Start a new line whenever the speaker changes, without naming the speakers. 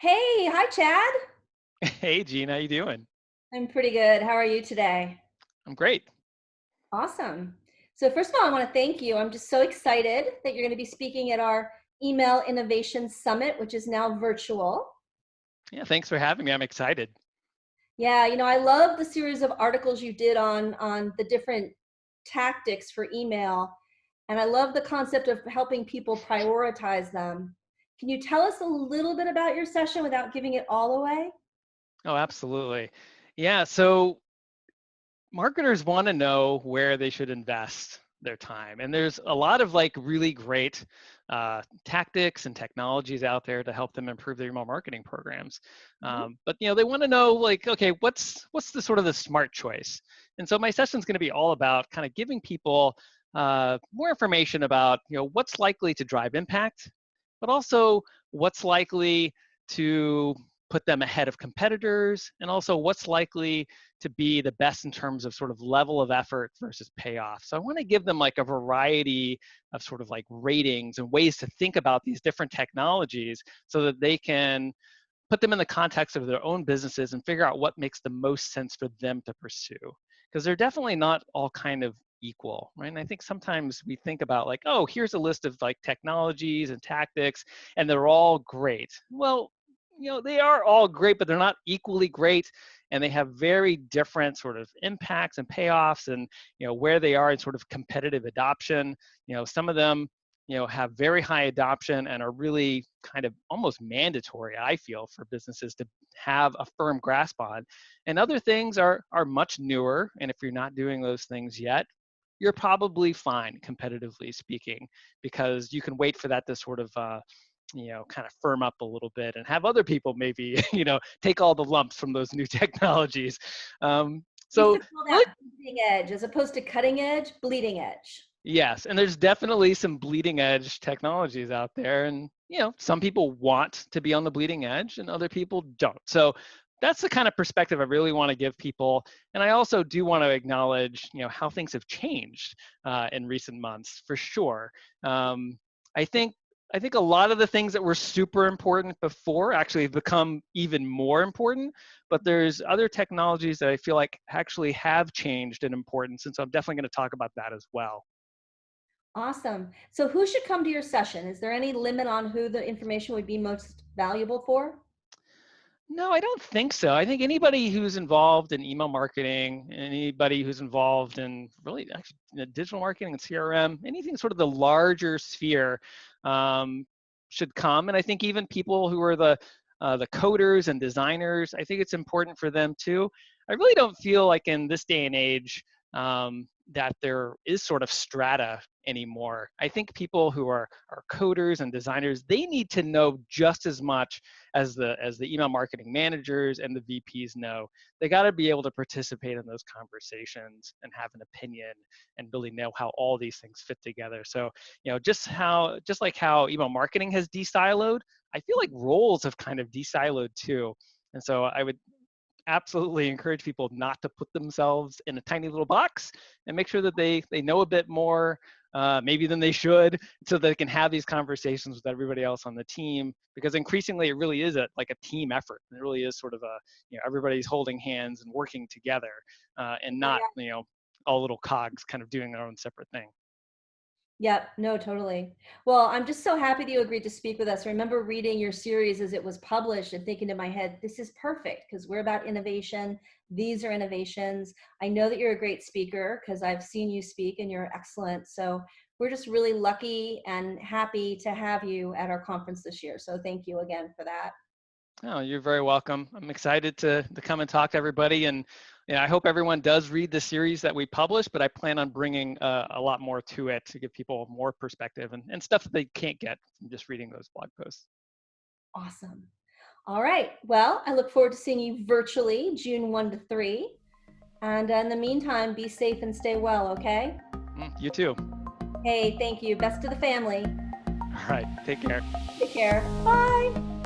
Hey, hi Chad.
Hey, Gene, how you doing?
I'm pretty good. How are you today?
I'm great.
Awesome. So first of all, I want to thank you. I'm just so excited that you're going to be speaking at our Email Innovation Summit, which is now virtual.
Yeah, thanks for having me. I'm excited.
Yeah, I love the series of articles you did on the different tactics for email, and I love the concept of helping people prioritize them. Can you tell us a little bit about your session without giving it all away?
Oh, absolutely. Yeah, so marketers want to know where they should invest their time. And there's a lot of like really great tactics and technologies out there to help them improve their email marketing programs.
Mhm.
But they want to know like, okay, what's the sort of the smart choice? And so my session is going to be all about kind of giving people more information about what's likely to drive impact, but also what's likely to put them ahead of competitors, and also what's likely to be the best in terms of sort of level of effort versus payoff. So I want to give them like a variety of sort of like ratings and ways to think about these different technologies so that they can put them in the context of their own businesses and figure out what makes the most sense for them to pursue. Because they're definitely not all kind of equal, right? And I think sometimes we think about like, oh, here's a list of like technologies and tactics, and they're all great. Well, they are all great, but they're not equally great, and they have very different sort of impacts and payoffs, and where they are in sort of competitive adoption. Some of them have very high adoption and are really kind of almost mandatory, I feel, for businesses to have a firm grasp on. And other things are much newer, and if you're not doing those things yet, you're probably fine, competitively speaking, because you can wait for that to sort of kind of firm up a little bit and have other people maybe take all the lumps from those new technologies.
We used
So
to call
really,
that bleeding edge as opposed to cutting edge, bleeding edge.
yes, and there's definitely some bleeding edge technologies out there, and some people want to be on the bleeding edge and other people don't. So that's the kind of perspective I really want to give people. And I also do want to acknowledge how things have changed in recent months, for sure. um, i think I think a lot of the things that were super important before actually have become even more important, but there's other technologies that I feel like actually have changed in importance, and so I'm definitely going to talk about that as well.
Awesome. So who should come to your session? Is there any limit on who the information would be most valuable for?
No, I don't think so. I think anybody who's involved in email marketing, anybody who's involved in really actually digital marketing and CRM, anything sort of the larger sphere, um, should come. And I think even people who are the coders and designers, I think it's important for them too. I really don't feel like in this day and age that there is sort of strata anymore. I think people who are coders and designers, they need to know just as much as the email marketing managers and the VPs know. They got to be able to participate in those conversations and have an opinion and really know how all these things fit together. So just like how email marketing has de-siloed, I feel like roles have kind of de-siloed too. And so I would absolutely encourage people not to put themselves in a tiny little box and make sure that they know a bit more maybe than they should, so they can have these conversations with everybody else on the team, because increasingly it really is like a team effort. It really is sort of a everybody's holding hands and working together, and not all little cogs kind of doing their own separate thing.
Yep, no, totally. Well, I'm just so happy that you agreed to speak with us. I remember reading your series as it was published and thinking in my head, this is perfect because we're about innovation. These are innovations. I know that you're a great speaker because I've seen you speak and you're excellent. So we're just really lucky and happy to have you at our conference this year. So thank you again for that.
Oh, you're very welcome. I'm excited to come and talk to everybody. And I hope everyone does read the series that we published, but I plan on bringing a lot more to it to give people more perspective and stuff that they can't get from just reading those blog posts.
Awesome. All right. Well, I look forward to seeing you virtually June 1 to 3. And in the meantime, be safe and stay well, okay?
You too.
Hey, thank you. Best to the family.
All right. Take care.
Take care. Bye.